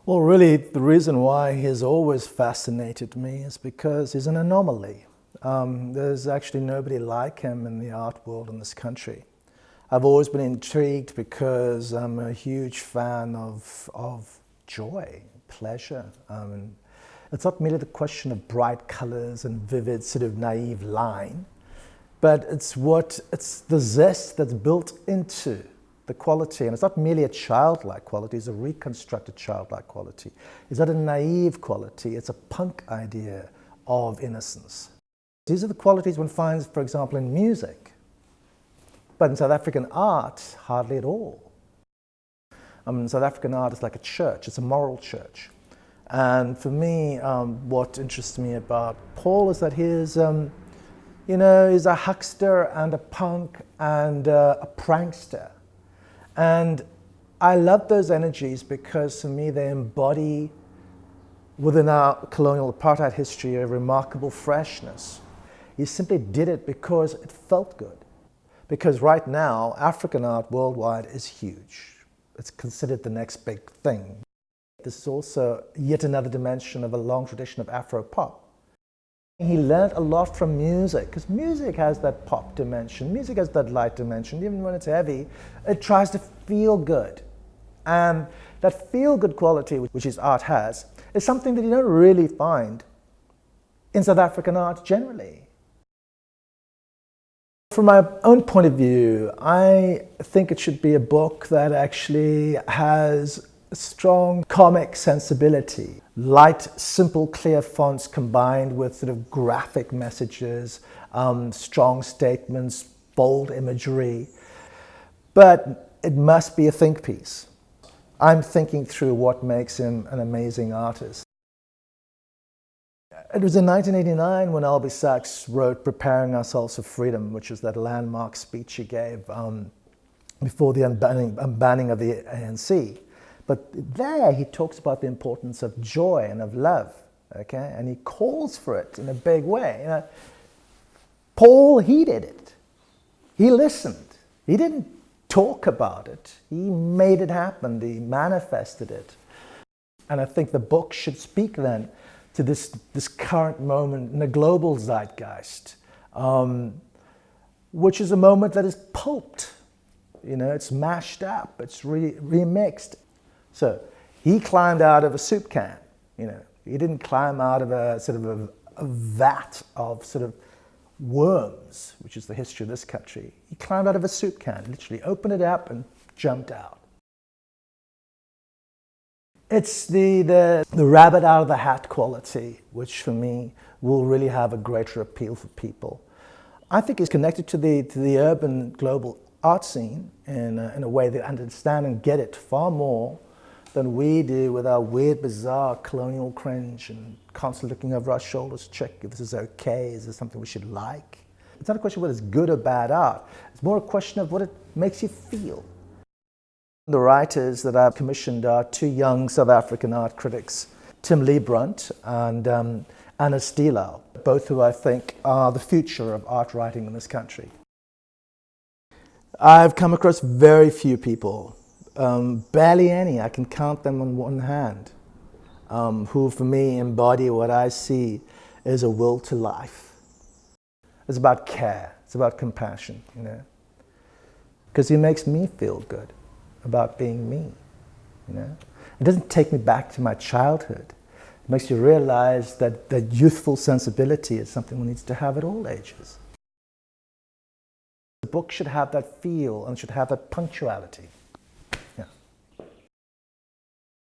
Well, really, the reason why he's always fascinated me is because he's an anomaly. There's actually nobody like him in the art world in this country. I've always been intrigued because I'm a huge fan of joy, pleasure. It's not merely the question of bright colors and vivid, sort of naive line, but it's the zest that's built into the quality. And it's not merely a childlike quality, it's a reconstructed childlike quality. It's not a naive quality, it's a punk idea of innocence. These are the qualities one finds, for example, in music, but in South African art, hardly at all. South African art is like a church, it's a moral church. And for me, what interests me about Paul is that he's a huckster and a punk and a prankster. And I love those energies because, to me, they embody, within our colonial apartheid history, a remarkable freshness. He simply did it because it felt good. Because right now, African art worldwide is huge. It's considered the next big thing. This is also yet another dimension of a long tradition of Afro-pop. He learned a lot from music, because music has that pop dimension, music has that light dimension. Even when it's heavy, it tries to feel good. And that feel-good quality, which his art has, is something that you don't really find in South African art generally. From my own point of view, I think it should be a book that actually has a strong comic sensibility. Light, simple, clear fonts combined with sort of graphic messages, strong statements, bold imagery. But it must be a think piece. I'm thinking through what makes him an amazing artist. It was in 1989 when Albie Sachs wrote Preparing Ourselves for Freedom, which is that landmark speech he gave before the unbanning of the ANC. But there he talks about the importance of joy and of love, okay? And he calls for it in a big way. Paul, he did it. He listened. He didn't talk about it. He made it happen. He manifested it. And I think the book should speak then to this current moment in the global zeitgeist, which is a moment that is pulped. It's mashed up. It's remixed. So he climbed out of a soup can, He didn't climb out of a sort of a vat of sort of worms, which is the history of this country. He climbed out of a soup can, literally opened it up and jumped out. It's the rabbit out of the hat quality, which for me will really have a greater appeal for people. I think it's connected to the urban global art scene in a way that understand and get it far more than we do with our weird, bizarre colonial cringe and constantly looking over our shoulders to check if this is okay, is this something we should like? It's not a question of whether it's good or bad art. It's more a question of what it makes you feel. The writers that I've commissioned are two young South African art critics, Tim Leibrandt and Anna Stielau, both who I think are the future of art writing in this country. I've come across very few people, barely any, I can count them on one hand, who for me embody what I see as a will to life. It's about care, it's about compassion, because it makes me feel good about being me, It doesn't take me back to my childhood. It makes you realize that youthful sensibility is something one needs to have at all ages. The book should have that feel and should have that punctuality.